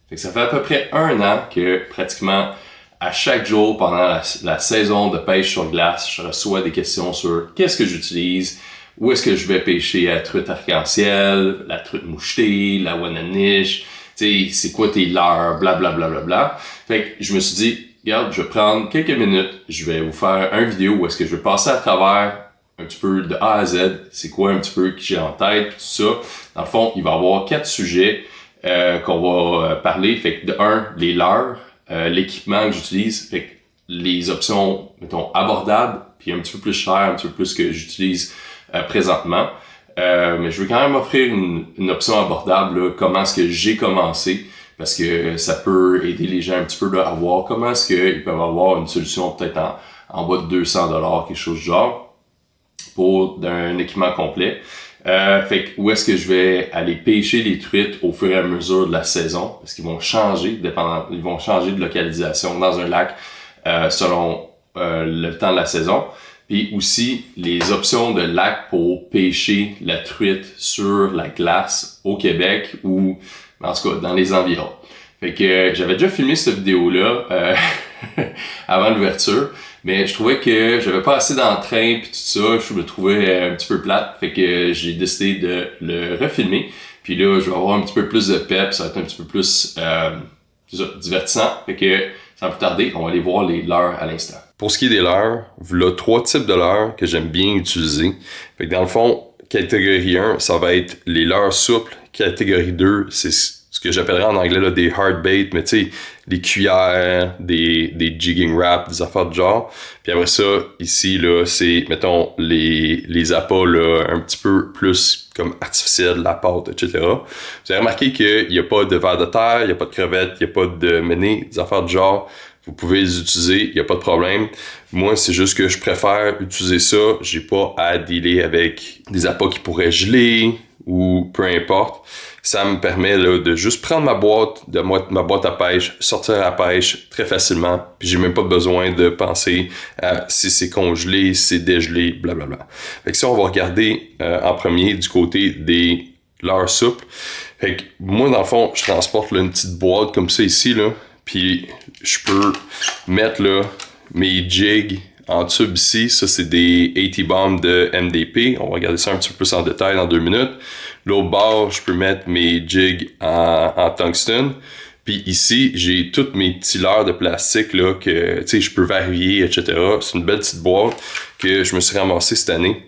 Fait que ça fait à peu près 1 an que pratiquement à chaque jour pendant la saison de pêche sur glace, je reçois des questions sur qu'est-ce que j'utilise, où est-ce que je vais pêcher la truite arc-en-ciel, la truite mouchetée, la Wananiche, tu sais, c'est quoi tes leurres, blablabla. Bla, bla, bla. Fait que je me suis dit, regarde, je vais prendre quelques minutes, je vais vous faire une vidéo où est-ce que je vais passer à travers un petit peu de A à Z, c'est quoi un petit peu que j'ai en tête, tout ça. Dans le fond, il va y avoir 4 sujets qu'on va parler. Fait que de les leurres, l'équipement que j'utilise, fait que les options, mettons, abordables, puis un petit peu plus cher, un petit peu plus que j'utilise présentement. Mais je veux quand même offrir une option abordable, là, comment est-ce que j'ai commencé, parce que ça peut aider les gens un petit peu là, à voir comment est-ce qu'ils peuvent avoir une solution peut-être en bas de 200$, quelque chose du genre, pour un équipement complet. Fait que où est-ce que je vais aller pêcher les truites au fur et à mesure de la saison, parce qu'ils vont changer, ils vont changer de localisation dans un lac selon le temps de la saison. Puis aussi les options de lac pour pêcher la truite sur la glace au Québec ou en tout cas dans les environs. Fait que j'avais déjà filmé cette vidéo-là avant l'ouverture, mais je trouvais que j'avais pas assez d'entrain puis tout ça, je me trouvais un petit peu plate, fait que j'ai décidé de le refilmer. Puis là, je vais avoir un petit peu plus de pep, ça va être un petit peu plus divertissant, fait que sans plus tarder, on va aller voir les leurres à l'instant. Pour ce qui est des leurres, voilà 3 types de leurres que j'aime bien utiliser. Fait que dans le fond, catégorie 1, ça va être les leurres souples. Catégorie 2, c'est ce que j'appellerais en anglais là, des hard bait, mais tu sais, des cuillères, des jigging wraps, des affaires de genre. Puis après ça, ici, là, c'est, mettons, les appâts là, un petit peu plus comme artificiels, la pâte, etc. Vous avez remarqué qu'il n'y a pas de vers de terre, il n'y a pas de crevettes, il n'y a pas de menées, des affaires de genre. Vous pouvez les utiliser, il n'y a pas de problème. Moi, c'est juste que je préfère utiliser ça. J'ai pas à dealer avec des appâts qui pourraient geler ou peu importe. Ça me permet là, de juste prendre ma boîte à pêche, sortir à la pêche très facilement. Puis j'ai même pas besoin de penser à si c'est congelé, si c'est dégelé, blablabla. Fait que ça, on va regarder en premier du côté des leurres souples. Fait que moi, dans le fond, je transporte là, une petite boîte comme ça ici, là. Puis je peux mettre là, mes jigs en tube ici. Ça, c'est des 80 bombs de MDP. On va regarder ça un petit peu plus en détail dans 2 minutes. L'autre bord, je peux mettre mes jigs en tungsten. Puis ici, j'ai tous mes petits leurres de plastique là, que je peux varier, etc. C'est une belle petite boîte que je me suis ramassé cette année.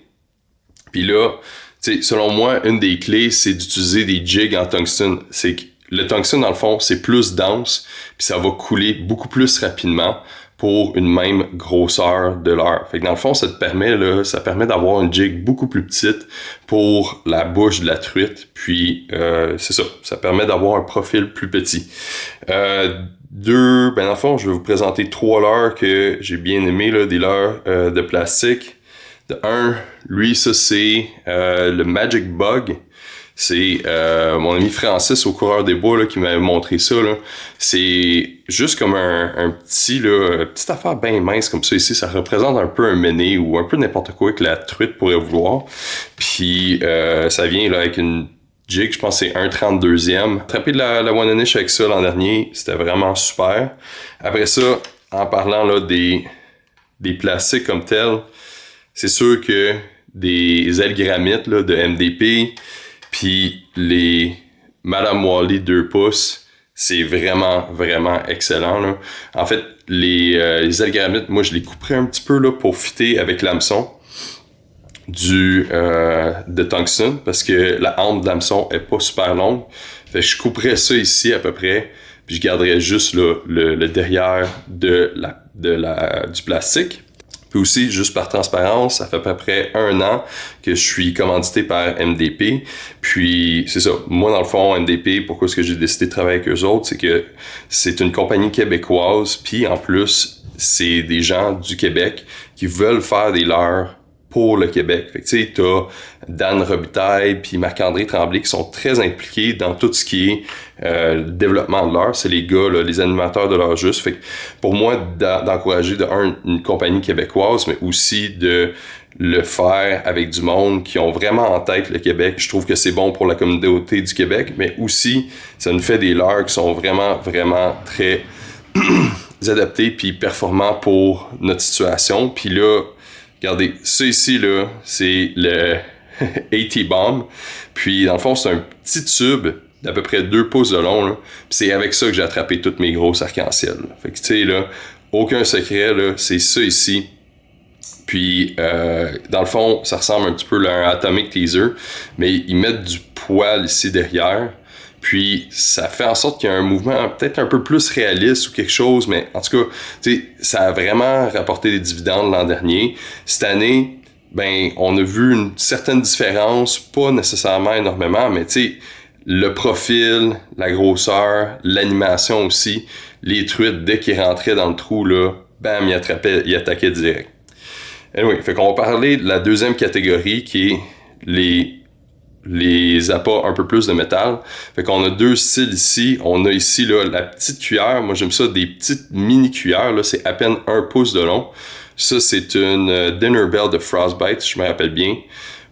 Puis là, selon moi, une des clés, c'est d'utiliser des jigs en tungsten. C'est que le tungsten, dans le fond, c'est plus dense, puis ça va couler beaucoup plus rapidement pour une même grosseur de leurre. Fait que dans le fond, ça permet d'avoir une jig beaucoup plus petite pour la bouche de la truite, puis c'est ça, ça permet d'avoir un profil plus petit. Dans le fond, je vais vous présenter 3 leurres que j'ai bien aimés, là, des leurres de plastique. Lui, ça c'est le Magic Bug. C'est mon ami Francis au Coureur des Bois là, qui m'avait montré ça. Là. C'est juste comme un petit là, petite affaire bien mince comme ça ici. Ça représente un peu un mené ou un peu n'importe quoi que la truite pourrait vouloir. Puis ça vient là avec une jig, je pense que c'est 1/32e. Attrapé de la Wananiche avec ça l'an dernier, c'était vraiment super. Après ça, en parlant là, des plastiques comme tels, c'est sûr que des ailes gramites là, de MDP, puis les Madame Wally 2 pouces, c'est vraiment, vraiment excellent. Là. En fait, les ailes gramites, moi, je les couperais un petit peu là, pour fitter avec l'hameçon de tungsten, parce que la hampe de l'hameçon est pas super longue. Fait que je couperais ça ici à peu près, puis je garderais juste là, le derrière du plastique. Puis aussi, juste par transparence, ça fait à peu près 1 an que je suis commandité par MDP. Puis, c'est ça. Moi, dans le fond, MDP, pourquoi est-ce que j'ai décidé de travailler avec eux autres? C'est que c'est une compagnie québécoise. Puis, en plus, c'est des gens du Québec qui veulent faire des leurres pour le Québec. Fait que tu sais, t'as Dan Robitaille puis Marc-André Tremblay qui sont très impliqués dans tout ce qui est le développement de l'art. C'est les gars, là, les animateurs de l'art juste. Fait que pour moi, d'encourager une compagnie québécoise, mais aussi de le faire avec du monde qui ont vraiment en tête le Québec. Je trouve que c'est bon pour la communauté du Québec, mais aussi, ça nous fait des leurres qui sont vraiment, vraiment très adaptés puis performants pour notre situation. Puis là, regardez, ça ici, là, c'est le AT-Bomb. Puis, dans le fond, c'est un petit tube d'à peu près 2 pouces de long, là. Puis c'est avec ça que j'ai attrapé toutes mes grosses arcs-en-ciel. Là. Fait que, tu sais, là, aucun secret, là, c'est ça ici. Puis, dans le fond, ça ressemble un petit peu à un Atomic Teaser, mais ils mettent du poil ici derrière. Puis, ça fait en sorte qu'il y a un mouvement peut-être un peu plus réaliste ou quelque chose, mais en tout cas, tu sais, ça a vraiment rapporté des dividendes l'an dernier. Cette année, ben, on a vu une certaine différence, pas nécessairement énormément, mais tu sais, le profil, la grosseur, l'animation aussi, les truites, dès qu'ils rentraient dans le trou, là, bam, ils attaquaient direct. Anyway, fait qu'on va parler de la deuxième catégorie qui est les appâts un peu plus de métal. Fait qu'on a 2 styles ici. On a ici là, la petite cuillère. Moi, j'aime ça des petites mini-cuillères. Là, c'est à peine 1 pouce de long. Ça, c'est une Dinner Bell de Frostbite, si je me rappelle bien.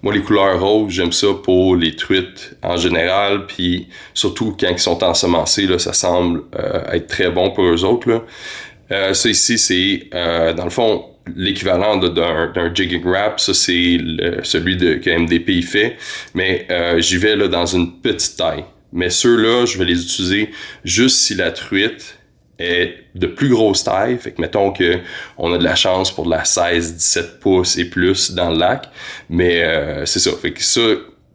Moi, les couleurs roses, j'aime ça pour les truites en général. Puis surtout quand ils sont ensemencés, là, ça semble être très bon pour eux autres. Là. Ça ici, c'est dans le fond l'équivalent d'un jigging wrap. Ça, c'est celui que MDP fait. Mais j'y vais là, dans une petite taille. Mais ceux-là, je vais les utiliser juste si la truite est de plus grosse taille. Fait que mettons que on a de la chance pour de la 16-17 pouces et plus dans le lac. Mais c'est ça. Fait que ça,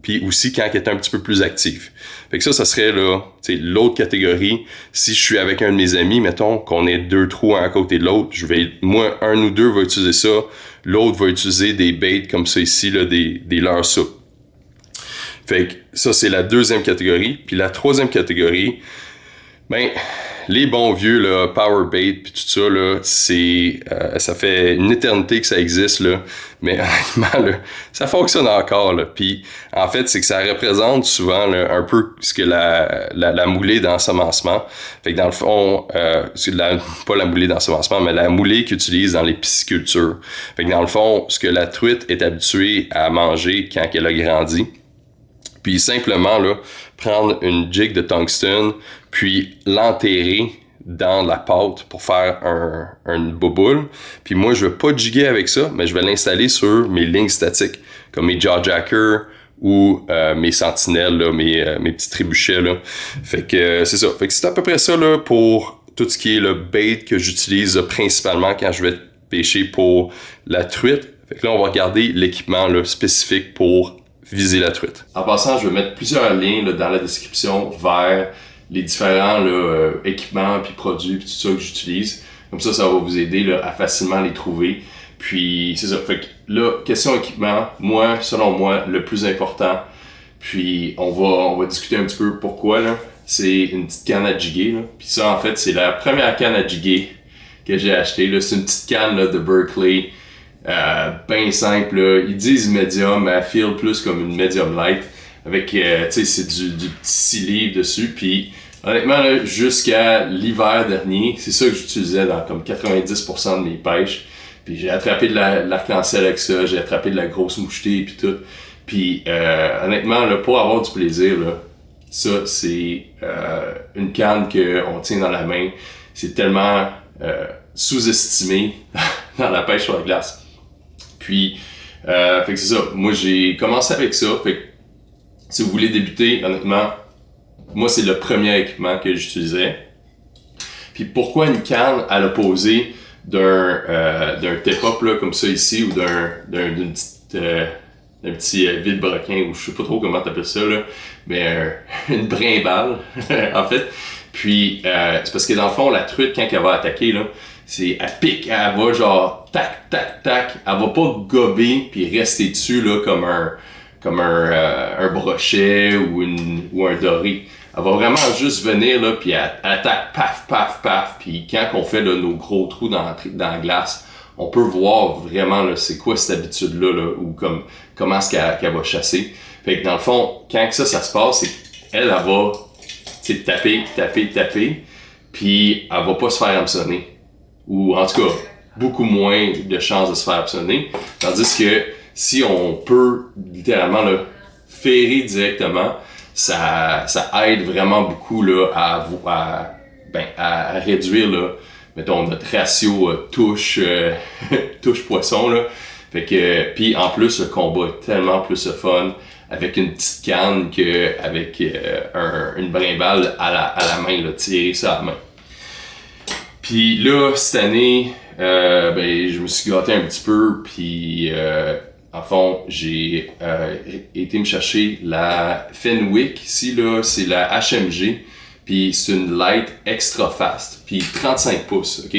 puis aussi quand elle est un petit peu plus active. Fait que ça serait là, tu sais, l'autre catégorie. Si je suis avec un de mes amis, mettons qu'on ait 2 trous un à côté de l'autre, moi, un ou deux va utiliser ça, l'autre va utiliser des baits comme ça ici, là, des leurres souples. Fait que ça, c'est la deuxième catégorie. Puis la troisième catégorie, ben, les bons vieux, là, power bait puis tout ça, là, ça fait une éternité que ça existe, là. Mais honnêtement, là, ça fonctionne encore, là. Puis, en fait, c'est que ça représente souvent, là, un peu ce que la moulée d'ensemencement. Fait que dans le fond, pas la moulée d'ensemencement, mais la moulée qu'ils utilisent dans les piscicultures. Fait que dans le fond, ce que la truite est habituée à manger quand elle a grandi. Puis simplement, là, prendre une jig de tungstène, puis l'enterrer dans la pâte pour faire une boboule. Puis moi, je veux pas jiguer avec ça, mais je vais l'installer sur mes lignes statiques, comme mes jawjackers ou mes sentinelles, là, mes petits trébuchets. Là. Fait que c'est ça. Fait que c'est à peu près ça là, pour tout ce qui est le bait que j'utilise principalement quand je vais pêcher pour la truite. Fait que là, on va regarder l'équipement là, spécifique pour viser la truite. En passant, je vais mettre plusieurs liens là, dans la description vers les différents là, équipements puis produits puis tout ça que j'utilise. Comme ça va vous aider là, à facilement les trouver. Puis c'est ça. Fait que là, question équipement, selon moi, le plus important. Puis on va discuter un petit peu pourquoi là. C'est une petite canne à jiguer. Là. Puis ça, en fait, c'est la première canne à jiguer que j'ai achetée. Là. C'est une petite canne là, de Berkeley. Ben simple, là. Ils disent medium, mais elle feel plus comme une medium light avec, tu sais, c'est du petit 6 livres dessus, puis honnêtement, là, jusqu'à l'hiver dernier, c'est ça que j'utilisais dans comme 90% de mes pêches, puis j'ai attrapé de l'arc-en-ciel avec ça, j'ai attrapé de la grosse mouchetée puis tout, puis honnêtement, là, pour avoir du plaisir, là, ça, c'est une canne qu'on tient dans la main, c'est tellement sous-estimé dans la pêche sur la glace. Puis, fait que c'est ça. Moi, j'ai commencé avec ça. Fait que, si vous voulez débuter, honnêtement, moi, c'est le premier équipement que j'utilisais. Puis, pourquoi une canne à l'opposé d'un tip-up là, comme ça ici, ou d'un petit vide-broquin, ou je sais pas trop comment t'appelles ça, là, mais une brimballe, en fait. Puis, c'est parce que dans le fond, la truite, quand elle va attaquer, là, elle pique, elle va genre tac, tac, tac, elle va pas gober puis rester dessus là comme un brochet ou un doré. Elle va vraiment juste venir là puis elle attaque paf, paf, paf. Puis quand on fait là, nos gros trous dans la glace, on peut voir vraiment là, c'est quoi cette habitude-là, là, ou comment est-ce qu'elle va chasser. Fait que dans le fond, quand que ça se passe, c'est qu'elle va taper, puis elle va pas se faire hameçonner. Ou en tout cas, beaucoup moins de chances de se faire hameçonner. Tandis que si on peut littéralement là, ferrer directement, ça aide vraiment beaucoup là, à réduire là, mettons, notre ratio touche poisson. Là. Fait que, puis en plus, le combat est tellement plus fun avec une petite canne qu'avec une brimbale à la main, là, tirer ça à la main. Puis là, cette année, je me suis gâté un petit peu, puis en fond, j'ai été me chercher la Fenwick. Ici, là, c'est la HMG, puis c'est une light extra fast, puis 35 pouces, ok?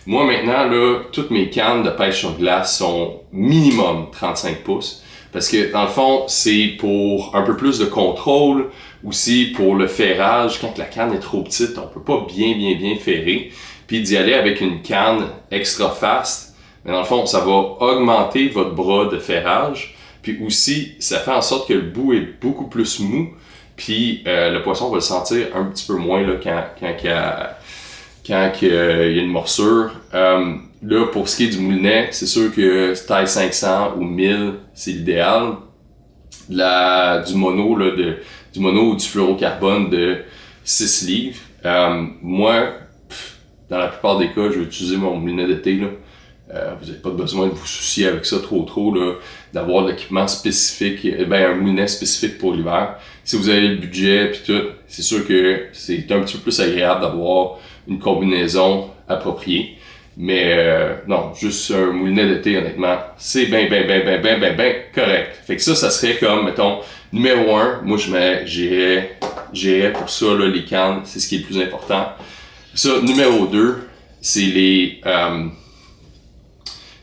Moi, maintenant, là, toutes mes cannes de pêche sur glace sont minimum 35 pouces. Parce que, dans le fond, c'est pour un peu plus de contrôle, aussi pour le ferrage. Quand la canne est trop petite, on peut pas bien ferrer. Puis d'y aller avec une canne extra fast, mais dans le fond, ça va augmenter votre bras de ferrage. Puis aussi, ça fait en sorte que le bout est beaucoup plus mou. Puis le poisson va le sentir un petit peu moins là, quand il y a une morsure. Là, pour ce qui est du moulinet, c'est sûr que taille 500 ou 1000, c'est l'idéal. Du mono ou du fluorocarbone de 6 livres. Moi, dans la plupart des cas, je vais utiliser mon moulinet d'été. Vous n'avez pas besoin de vous soucier avec ça trop, là, d'avoir l'équipement spécifique, un moulinet spécifique pour l'hiver. Si vous avez le budget puis tout, c'est sûr que c'est un petit peu plus agréable d'avoir une combinaison appropriée. Mais non, juste un moulinet d'été, honnêtement, c'est bien correct. Fait que ça serait comme, mettons, numéro 1, moi j'irais pour ça, là, les cannes, c'est ce qui est le plus important. Ça, numéro 2, c'est les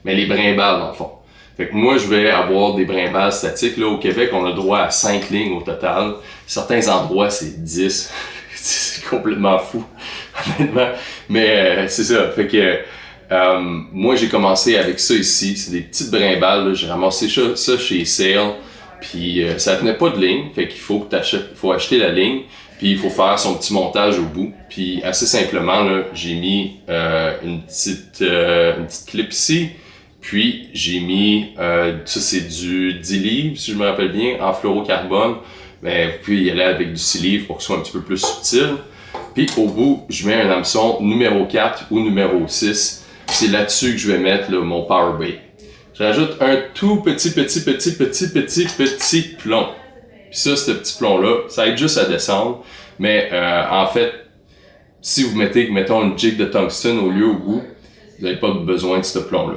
brimbales, dans le fond. Fait que moi, je vais avoir des brimbales statiques. Là, au Québec, on a droit à 5 lignes au total. Certains endroits, c'est 10. C'est complètement fou, honnêtement. Mais c'est ça. Fait que moi, j'ai commencé avec ça ici. C'est des petites brimbales. Là. J'ai ramassé ça chez Sale. Puis ça tenait pas de ligne. Fait qu'il faut acheter la ligne. Puis il faut faire son petit montage au bout. Puis assez simplement, là, j'ai mis une petite clip ici. Puis j'ai mis, ça c'est du 10 livres, si je me rappelle bien, en fluorocarbone. Mais vous pouvez y aller avec du 6 livres pour que ce soit un petit peu plus subtil. Puis au bout, je mets un hameçon numéro 4 ou numéro 6. C'est là-dessus que je vais mettre là, mon power bait. Je rajoute un tout petit plomb. Puis ça, ce petit plomb-là, ça aide juste à descendre. Mais en fait, si vous mettez, mettons, une jig de tungsten au bout, vous n'avez pas besoin de ce plomb-là.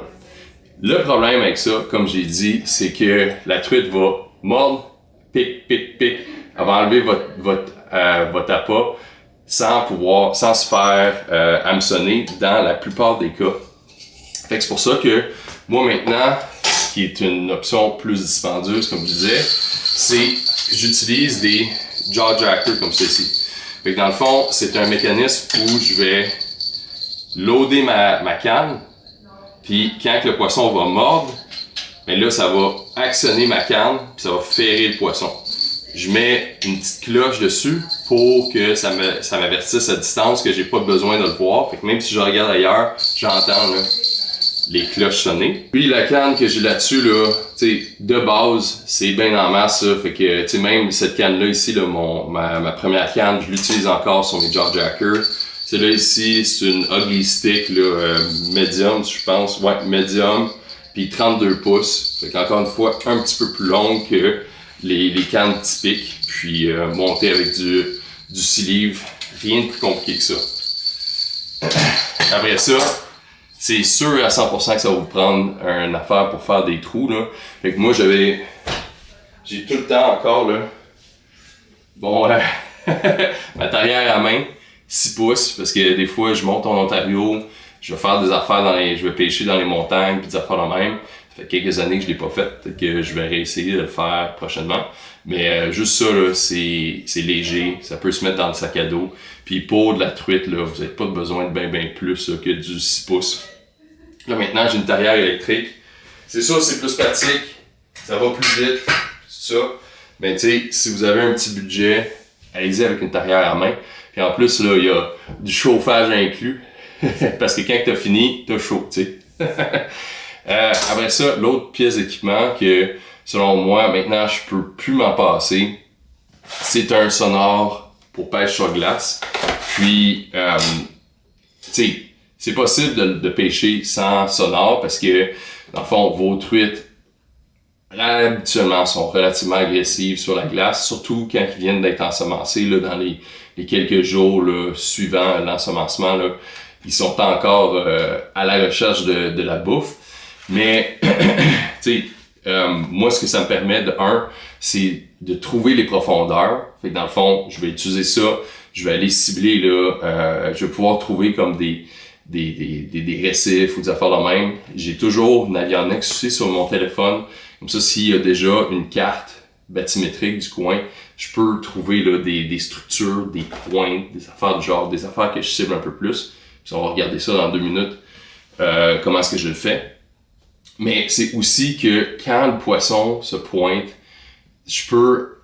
Le problème avec ça, comme j'ai dit, c'est que la truite va mordre, pique. Elle va enlever votre appât sans se faire hameçonner dans la plupart des cas. Fait que c'est pour ça que moi maintenant, qui est une option plus dispendieuse, comme je disais, c'est j'utilise des jaw jackers comme ceci. Fait que dans le fond, c'est un mécanisme où je vais loader ma canne, puis quand le poisson va mordre, ben là, ça va actionner ma canne, puis ça va ferrer le poisson. Je mets une petite cloche dessus pour que ça m'avertisse à distance que j'ai pas besoin de le voir. Fait que même si je regarde ailleurs, j'entends là, les cloches sonner. Puis la canne que j'ai là-dessus, là, de base, c'est bien en masse, ça. Fait que, même cette canne-là ici, là, ma première canne, je l'utilise encore sur mes jaw jackers. Celle-là ici, c'est une ugly stick, là, medium, je pense. Ouais, medium. Puis 32 pouces. Fait qu'encore une fois, un petit peu plus longue que les cannes typiques. Puis montée avec du 6 livres. Rien de plus compliqué que ça. Après ça, c'est sûr à 100% que ça va vous prendre une affaire pour faire des trous, là. Fait que moi, j'ai tout le temps encore, là, ma tarière à main, 6 pouces, parce que des fois, je monte en Ontario, je vais faire des affaires je vais pêcher dans les montagnes, puis des affaires de même. Ça fait quelques années que je l'ai pas fait, peut-être que je vais réessayer de le faire prochainement. Mais juste ça, là, c'est léger, ça peut se mettre dans le sac à dos. Puis pour de la truite, là, vous n'avez pas besoin de bien plus là, que du 6 pouces. Là, maintenant, j'ai une tarière électrique. C'est sûr, c'est plus pratique. Ça va plus vite. Tout ça. Mais tu sais, si vous avez un petit budget, allez-y avec une tarière à main. Puis en plus, là, il y a du chauffage inclus. Parce que quand t'as fini, t'as chaud, tu sais. Après ça, l'autre pièce d'équipement que, selon moi, maintenant, je peux plus m'en passer, c'est un sonore pour pêche sur glace. Puis, tu sais, c'est possible de pêcher sans sonore parce que, dans le fond, vos truites, habituellement, sont relativement agressives sur la glace, surtout quand ils viennent d'être ensemencés, là, dans les quelques jours là, suivant l'ensemencement, là, ils sont encore à la recherche de la bouffe. Mais, tu sais, moi, ce que ça me permet, de un, c'est de trouver les profondeurs. Fait que dans le fond, je vais utiliser ça, je vais aller cibler, là, je vais pouvoir trouver comme des récifs ou des affaires de même. J'ai toujours Navionics aussi sur mon téléphone. Comme ça, s'il y a déjà une carte bathymétrique du coin, je peux trouver là, des structures, des pointes, des affaires du genre, des affaires que je cible un peu plus. Puis on va regarder ça dans 2 minutes, comment est-ce que je le fais. Mais c'est aussi que quand le poisson se pointe, je peux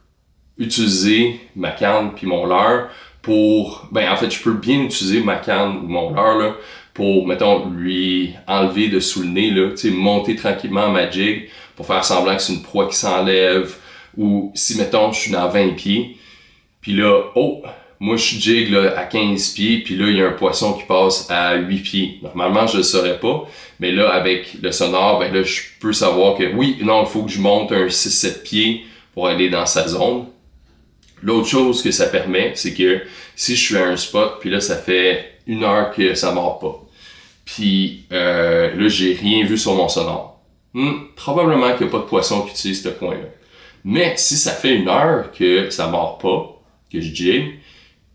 utiliser ma canne puis mon leurre pour... Ben en fait, je peux bien utiliser ma canne ou mon leurre là, pour, mettons, lui enlever de sous le nez, là, tu sais, monter tranquillement ma jig pour faire semblant que c'est une proie qui s'enlève. Ou si, mettons, je suis dans 20 pieds, puis là, oh, moi je suis jig là, à 15 pieds, puis là, il y a un poisson qui passe à 8 pieds. Normalement, je le saurais pas, mais là, avec le sonore, ben là, je peux savoir que oui, non, il faut que je monte un 6-7 pieds pour aller dans sa zone. L'autre chose que ça permet, c'est que si je suis à un spot, puis là, ça fait 1 heure que ça mord pas, puis là, j'ai rien vu sur mon sonore. Probablement qu'il n'y a pas de poisson qui utilise ce coin-là. Mais si ça fait 1 heure que ça mord pas, que je jig,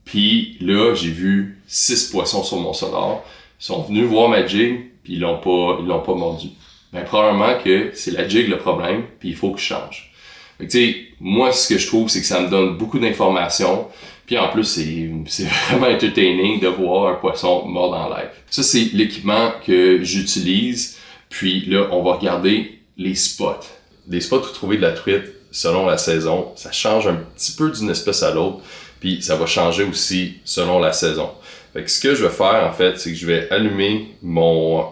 puis là, j'ai vu 6 poissons sur mon sonore, ils sont venus voir ma jig, puis ils l'ont pas mordu. Ben, probablement que c'est la jig le problème, puis il faut que je change. Fait que, tu sais, moi, ce que je trouve, c'est que ça me donne beaucoup d'informations, puis en plus, c'est vraiment entertaining de voir un poisson mort dans l'air. Ça, c'est l'équipement que j'utilise, puis là, on va regarder les spots. Les spots où trouver de la truite, selon la saison, ça change un petit peu d'une espèce à l'autre, puis ça va changer aussi selon la saison. Fait que ce que je vais faire, en fait, c'est que je vais allumer mon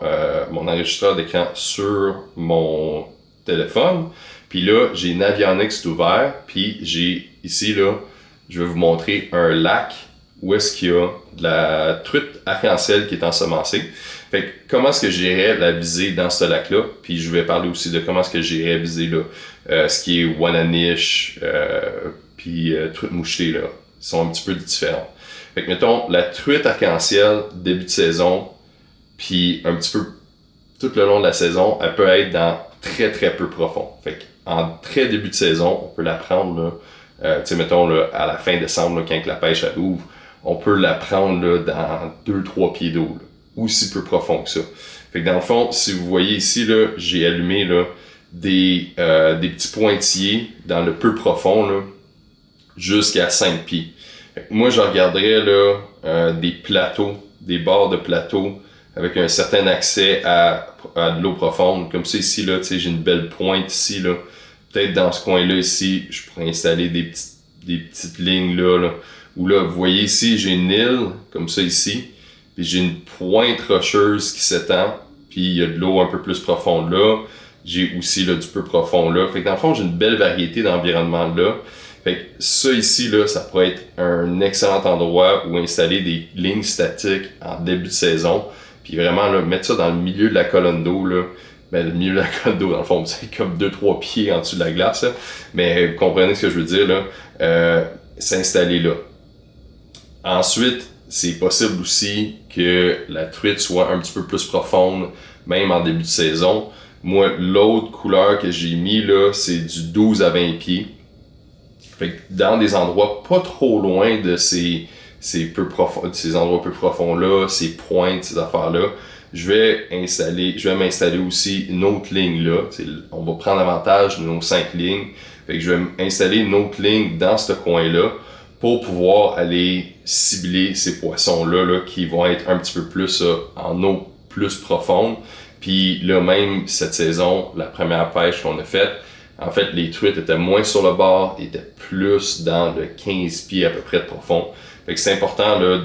enregistreur d'écran sur mon téléphone, puis là, j'ai Navionics ouvert, puis j'ai ici, là, je vais vous montrer un lac où est-ce qu'il y a de la truite arc-en-ciel qui est ensemencée. Fait que comment est-ce que j'irais la viser dans ce lac-là, puis je vais parler aussi de comment est-ce que j'irais viser là, ce qui est Wananiche, puis truite mouchetée, là. Ils sont un petit peu différents. Fait que mettons, la truite arc-en-ciel, début de saison, puis un petit peu tout le long de la saison, elle peut être dans très très peu profond. Fait qu'en très début de saison, on peut la prendre, là, tu sais, mettons, là, à la fin décembre, là, quand la pêche elle ouvre, on peut la prendre là, dans 2-3 pieds d'eau, là, aussi peu profond que ça. Fait que dans le fond, si vous voyez ici, là, j'ai allumé là, des petits pointillés dans le peu profond, là, jusqu'à 5 pieds. Moi, je regarderais là, des plateaux, des bords de plateaux avec un certain accès à de l'eau profonde. Comme ça ici, là, j'ai une belle pointe ici. Là. Peut-être dans ce coin-là ici, je pourrais installer des petites lignes là. Où là, vous voyez ici, j'ai une île, comme ça ici. Puis j'ai une pointe rocheuse qui s'étend. Puis il y a de l'eau un peu plus profonde là. J'ai aussi là, du peu profond là. Fait que dans le fond, j'ai une belle variété d'environnement là. Fait que ça ici, là, ça pourrait être un excellent endroit où installer des lignes statiques en début de saison. Puis vraiment, là, mettre ça dans le milieu de la colonne d'eau, là. Ben, le milieu de la colonne d'eau, dans le fond, c'est comme 2-3 pieds en dessous de la glace, là. Mais vous comprenez ce que je veux dire, là. S'installer là. Ensuite, c'est possible aussi que la truite soit un petit peu plus profonde, même en début de saison. Moi, l'autre couleur que j'ai mis, là, c'est du 12 à 20 pieds. Fait que dans des endroits pas trop loin de ces endroits peu profonds-là, ces pointes, ces affaires-là, je vais m'installer aussi une autre ligne là. On va prendre avantage de nos 5 lignes. Fait que je vais installer une autre ligne dans ce coin-là pour pouvoir aller cibler ces poissons-là là, qui vont être un petit peu plus en eau plus profonde. Puis là, même cette saison, la première pêche qu'on a faite, en fait, les truites étaient moins sur le bord, étaient plus dans le 15 pieds à peu près de profond. Fait que c'est important là,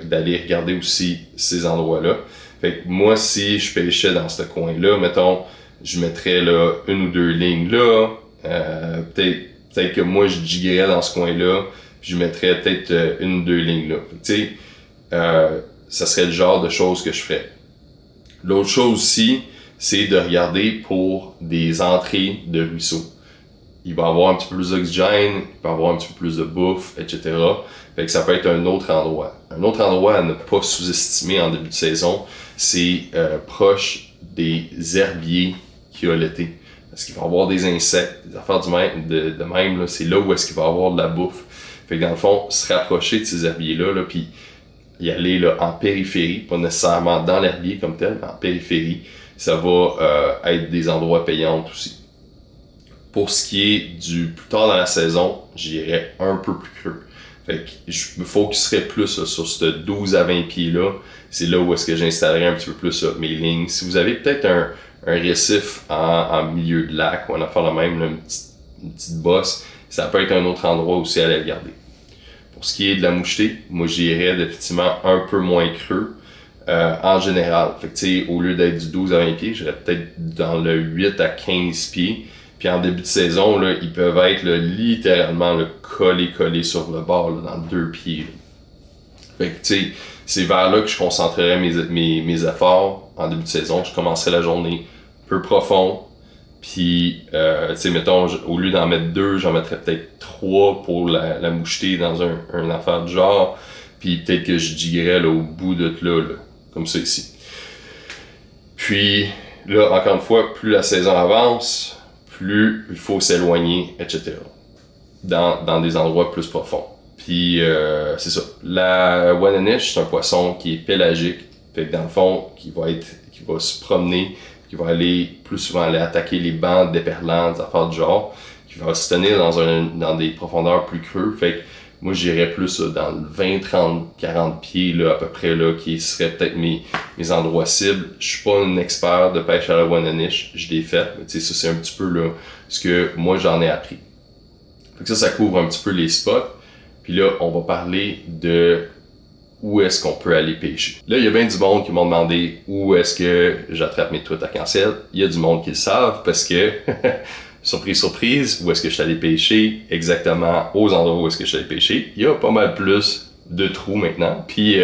d'aller regarder aussi ces endroits-là. Fait que moi, si je pêchais dans ce coin-là, mettons, je mettrais là une ou deux lignes là. Peut-être que moi, je jiguerais dans ce coin-là, puis je mettrais peut-être une ou deux lignes là. Fait que, ça serait le genre de choses que je ferais. L'autre chose aussi, c'est de regarder pour des entrées de ruisseaux. Il va y avoir un petit peu plus d'oxygène, il va y avoir un petit peu plus de bouffe, etc. Fait que ça peut être un autre endroit. Un autre endroit à ne pas sous-estimer en début de saison, c'est proche des herbiers qu'il y a l'été. Parce qu'il va y avoir des insectes, des affaires de même, là, c'est là où est-ce qu'il va y avoir de la bouffe. Fait que dans le fond, se rapprocher de ces herbiers-là, là, puis y aller là, en périphérie, pas nécessairement dans l'herbier comme tel, mais en périphérie, ça va être des endroits payants aussi. Pour ce qui est du plus tard dans la saison, j'irais un peu plus creux. Fait que je me focuserais plus là, sur ce 12 à 20 pieds-là. C'est là où est-ce que j'installerais un petit peu plus là, mes lignes. Si vous avez peut-être un récif en milieu de lac ou un affaire de même, là, une petite bosse, ça peut être un autre endroit aussi à aller regarder. Pour ce qui est de la mouchetée, moi j'irais effectivement un peu moins creux en général. Fait que tu sais, au lieu d'être du 12 à 20 pieds, j'irais peut-être dans le 8 à 15 pieds. Puis en début de saison, là, ils peuvent être là, littéralement là, collés sur le bord, là, dans 2 pieds. Là. Fait que tu sais, c'est vers là que je concentrerais mes efforts en début de saison. Je commencerai la journée peu profond. Puis, tu sais, mettons, au lieu d'en mettre 2, j'en mettrais peut-être 3 pour la moucheter dans un affaire du genre. Puis peut-être que je jiguerais là, au bout de là, comme ça ici. Puis, là, encore une fois, plus la saison avance, plus il faut s'éloigner, etc. Dans des endroits plus profonds. Puis, c'est ça. La Wannanish, c'est un poisson qui est pélagique. Fait que dans le fond, qui va se promener, qui va aller plus souvent aller attaquer les bancs d'éperlans, des affaires du genre, qui va se tenir dans des profondeurs plus creux. Fait que moi, j'irais plus dans le 20, 30, 40 pieds là, à peu près, là, qui seraient peut-être mes endroits cibles. Je suis pas un expert de pêche à la Wannanish, je l'ai fait, mais tu sais, ça c'est un petit peu là, ce que moi j'en ai appris. Fait que ça couvre un petit peu les spots. Puis là, on va parler de où est-ce qu'on peut aller pêcher. Là, il y a bien du monde qui m'ont demandé où est-ce que j'attrape mes truites arc-en-ciel. Il y a du monde qui le savent parce que, surprise, surprise, où est-ce que je suis allé pêcher, exactement aux endroits où est-ce que je suis allé pêcher. Il y a pas mal plus de trous maintenant. Puis,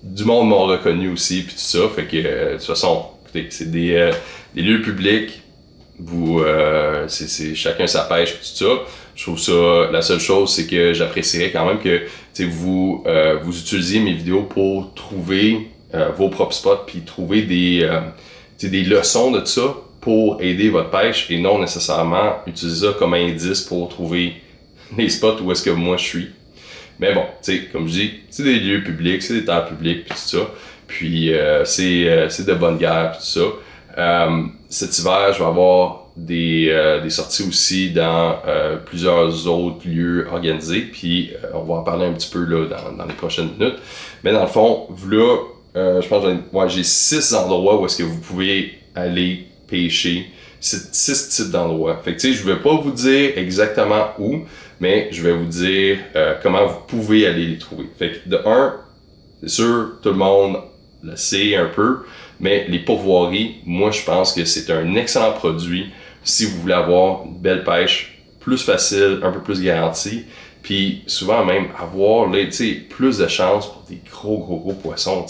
du monde m'ont reconnu aussi, puis tout ça. Fait que, de toute façon, écoutez, c'est des lieux publics. C'est chacun sa pêche, puis tout ça. Je trouve ça, la seule chose, c'est que j'apprécierais quand même que vous utilisiez mes vidéos pour trouver vos propres spots, puis trouver des leçons de tout ça pour aider votre pêche et non nécessairement utiliser ça comme indice pour trouver les spots où est-ce que moi je suis. Mais bon, comme je dis, c'est des lieux publics, c'est des terres publiques, puis tout ça. Puis c'est de bonne guerre, puis tout ça. Cet hiver, je vais avoir des sorties aussi dans plusieurs autres lieux organisés, puis on va en parler un petit peu là dans les prochaines minutes. Mais dans le fond, là, je pense que j'ai 6 endroits où est-ce que vous pouvez aller pêcher, 6 types d'endroits. Fait que tu sais, je vais pas vous dire exactement où, mais je vais vous dire comment vous pouvez aller les trouver. Fait que de un, c'est sûr, tout le monde le sait un peu, mais les pourvoiries, moi je pense que c'est un excellent produit si vous voulez avoir une belle pêche, plus facile, un peu plus garantie, puis souvent même avoir là, plus de chance pour des gros poissons.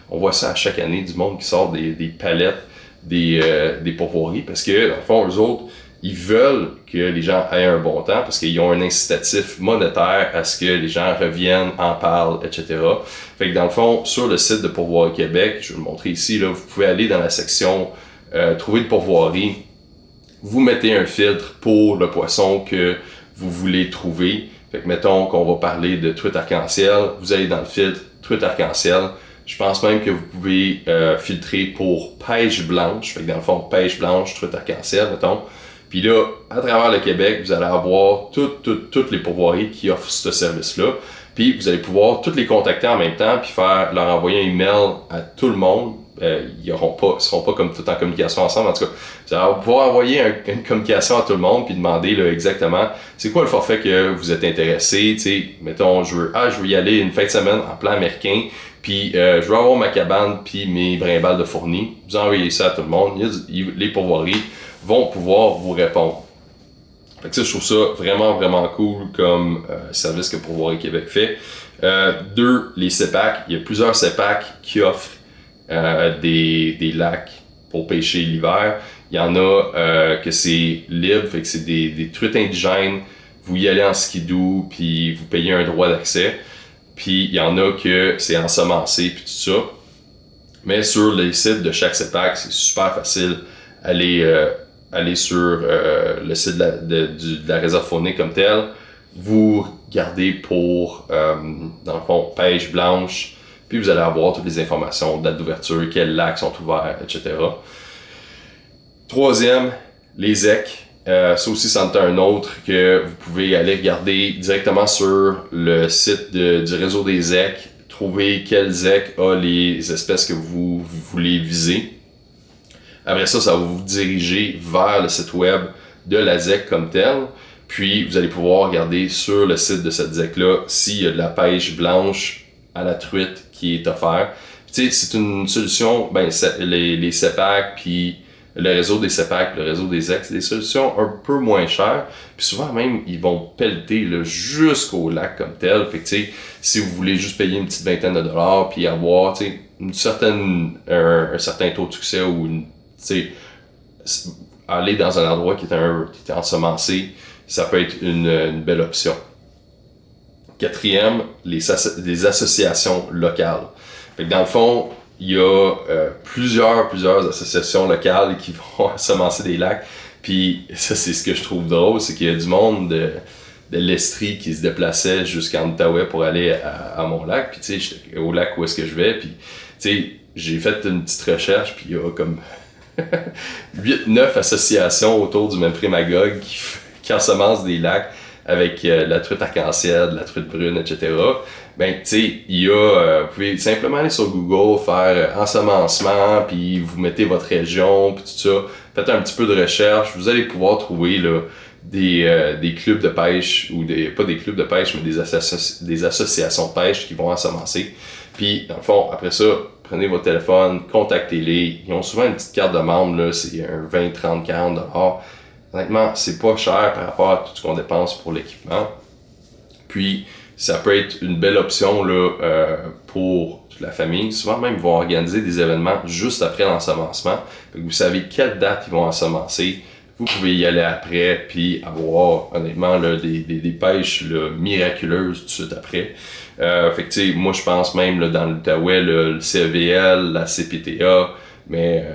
On voit ça à chaque année, du monde qui sort des palettes, des pourvoiries, parce que dans le fond, eux autres, ils veulent que les gens aient un bon temps parce qu'ils ont un incitatif monétaire à ce que les gens reviennent, en parlent, etc. Fait que dans le fond, sur le site de Pourvoirie Québec, je vais vous montrer ici, là, vous pouvez aller dans la section Trouver de pourvoirie. Vous mettez un filtre pour le poisson que vous voulez trouver. Fait que mettons qu'on va parler de truite arc-en-ciel, vous allez dans le filtre truite arc-en-ciel. Je pense même que vous pouvez filtrer pour pêche blanche. Fait que dans le fond, pêche blanche, truite arc-en-ciel, mettons. Puis là, à travers le Québec, vous allez avoir toutes les pourvoiries qui offrent ce service-là. Puis vous allez pouvoir toutes les contacter en même temps, puis leur envoyer un email à tout le monde ils seront pas comme tout en communication ensemble. En tout cas, vous allez pouvoir envoyer une communication à tout le monde puis demander là, exactement c'est quoi le forfait que vous êtes intéressé. Mettons, je veux y aller une fin de semaine en plan américain, puis je veux avoir ma cabane puis mes brimbales de fournis. Vous envoyez ça à tout le monde. Les pourvoiries vont pouvoir vous répondre. Fait que ça, je trouve ça vraiment, vraiment cool comme service que Pourvoirie Québec fait. 2, les CEPAC. Il y a plusieurs CEPAC qui offrent des lacs pour pêcher l'hiver. Il y en a que c'est libre, fait que c'est des truites indigènes. Vous y allez en skidoo, puis vous payez un droit d'accès. Puis il y en a que c'est ensemencé, puis tout ça. Mais sur les sites de chaque CEPAC, c'est super facile aller sur le site de la réserve faunique comme tel. Vous regardez pour, dans le fond, pêche blanche, puis vous allez avoir toutes les informations, date d'ouverture, quels lacs sont ouverts, etc. 3e, les EC. Ça aussi, c'en est un autre que vous pouvez aller regarder directement sur le site du réseau des EC, trouver quel ZEC a les espèces que vous voulez viser. Après ça, ça va vous diriger vers le site web de la ZEC comme tel. Puis, vous allez pouvoir regarder sur le site de cette ZEC-là s'il y a de la pêche blanche à la truite qui est offerte. Tu sais, c'est une solution, les CEPAC, puis le réseau des CEPAC, le réseau des ZEC, c'est des solutions un peu moins chères. Puis souvent même, ils vont pelleter là, jusqu'au lac comme tel. Fait que, tu sais, si vous voulez juste payer une petite vingtaine de dollars, puis avoir, tu sais, un certain taux de succès ou aller dans un endroit qui est ensemencé, ça peut être une belle option. 4e, les associations locales. Fait que dans le fond, il y a plusieurs associations locales qui vont ensemencer des lacs. Puis ça, c'est ce que je trouve drôle, c'est qu'il y a du monde de l'Estrie qui se déplaçait jusqu'en Outaouais pour aller à mon lac. Puis tu sais, au lac où est-ce que je vais. Puis tu sais, j'ai fait une petite recherche, puis il y a comme 8-9 associations autour du même Magog qui ensemencent des lacs avec la truite arc-en-ciel, la truite brune, etc. Ben, tu sais, vous pouvez simplement aller sur Google, faire ensemencement, puis vous mettez votre région, puis tout ça. Faites un petit peu de recherche, vous allez pouvoir trouver là, des clubs de pêche, ou pas des clubs de pêche, mais des associations de pêche qui vont ensemencer. Puis, dans le fond, après ça, prenez votre téléphone, contactez-les. Ils ont souvent une petite carte de membre, là, c'est un 20, 30, 40 $. Honnêtement, c'est pas cher par rapport à tout ce qu'on dépense pour l'équipement. Puis, ça peut être une belle option là, pour toute la famille. Souvent même, ils vont organiser des événements juste après l'ensemencement. Vous savez quelle date ils vont ensemencer. Vous pouvez y aller après, puis avoir honnêtement là, des pêches là, miraculeuses tout de suite après. Fait que moi je pense même là, dans l'Outaouais, le CEVL, la CPTA, mais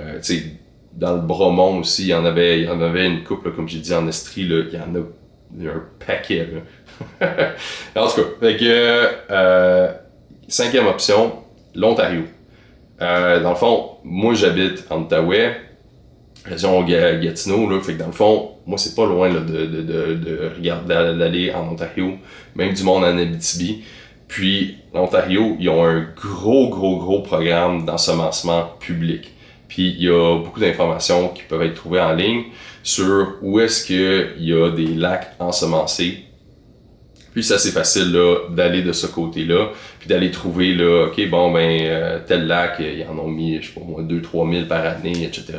dans le Bromont aussi, il y en avait une couple, là, comme j'ai dit en Estrie, là, il y a un paquet. Là. En tout cas, fait que 5e option, l'Ontario. Dans le fond, moi j'habite en Outaouais, région Gatineau, là, fait que dans le fond, moi c'est pas loin là, de regarder d'aller en Ontario, même du monde en Abitibi. Puis l'Ontario, ils ont un gros programme d'ensemencement public. Puis il y a beaucoup d'informations qui peuvent être trouvées en ligne sur où est-ce qu'il y a des lacs ensemencés. Puis c'est assez facile là, d'aller de ce côté-là, puis d'aller trouver là, ok, bon ben tel lac, ils en ont mis, je sais pas moi, 2-3 000 par année, etc.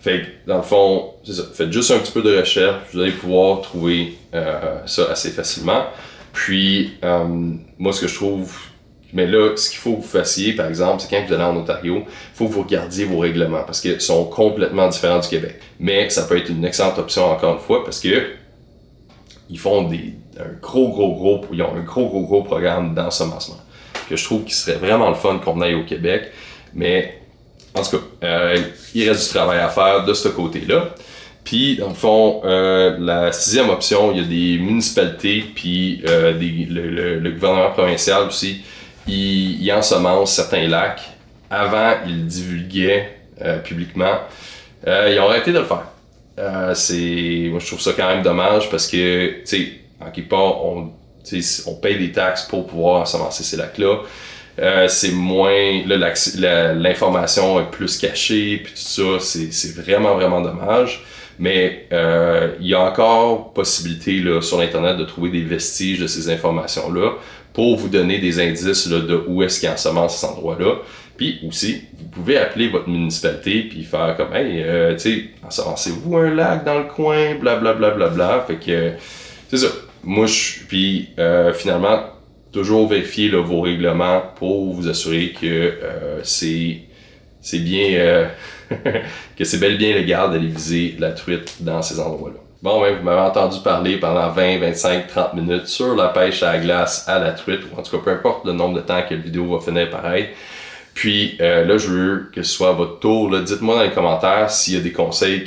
Fait que dans le fond, c'est ça. Faites juste un petit peu de recherche, vous allez pouvoir trouver ça assez facilement. Puis moi ce que je trouve, mais là, ce qu'il faut que vous fassiez, par exemple, c'est quand vous allez en Ontario, il faut que vous regardiez vos règlements parce qu'ils sont complètement différents du Québec. Mais ça peut être une excellente option encore une fois parce que ils font ils ont un gros programme d'ensemencement que je trouve qui serait vraiment le fun qu'on aille au Québec. Mais en tout cas, il reste du travail à faire de ce côté-là. Puis, dans le fond, la 6e option, il y a des municipalités, puis le gouvernement provincial aussi, il ensemence certains lacs. Avant, ils le divulguaient publiquement. Ils ont arrêté de le faire. Moi, je trouve ça quand même dommage parce que, tu sais, en quelque part, on paye des taxes pour pouvoir ensemencer ces lacs-là. c'est moins, là, l'information est plus cachée, puis tout ça, c'est vraiment, vraiment dommage. Mais il y a encore possibilité là, sur Internet de trouver des vestiges de ces informations-là pour vous donner des indices là, de où est-ce qu'il ensemence cet endroit-là. Puis aussi, vous pouvez appeler votre municipalité puis faire comme « Hey, tu sais, ensemencez-vous un lac dans le coin, blablabla. Bla, bla, bla. » Fait que c'est ça. Moi, puis finalement, toujours vérifier là, vos règlements pour vous assurer que c'est bien que c'est bel et bien légal d'aller viser la truite dans ces endroits-là. Bon, ben, vous m'avez entendu parler pendant 20, 25, 30 minutes sur la pêche à la glace à la truite, ou en tout cas, peu importe le nombre de temps que la vidéo va finir pareil. Puis là, je veux que ce soit à votre tour. Là, dites-moi dans les commentaires s'il y a des conseils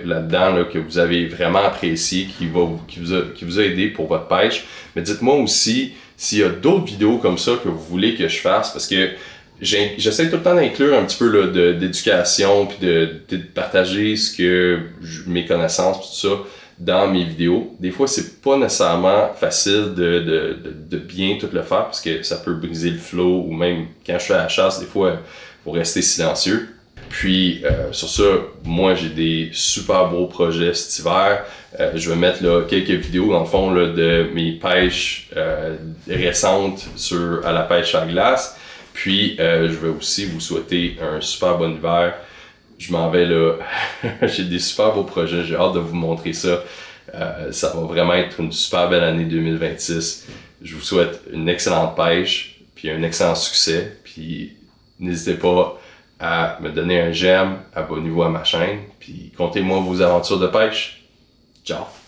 là-dedans là, que vous avez vraiment appréciés, qui vous a aidé pour votre pêche. Mais dites-moi aussi s'il y a d'autres vidéos comme ça que vous voulez que je fasse, parce que j'essaie tout le temps d'inclure un petit peu là, d'éducation, puis de partager mes connaissances, tout ça, dans mes vidéos. Des fois, c'est pas nécessairement facile de bien tout le faire, parce que ça peut briser le flow, ou même quand je fais la chasse, des fois, il faut rester silencieux. Puis, sur ça, moi, j'ai des super beaux projets cet hiver. Je vais mettre là, quelques vidéos, dans le fond, là, de mes pêches récentes à la pêche à glace. Puis, je vais aussi vous souhaiter un super bon hiver. Je m'en vais là. J'ai des super beaux projets. J'ai hâte de vous montrer ça. Ça va vraiment être une super belle année 2026. Je vous souhaite une excellente pêche, puis un excellent succès. Puis, n'hésitez pas à me donner un j'aime, abonnez-vous à ma chaîne, puis contez-moi vos aventures de pêche. Ciao!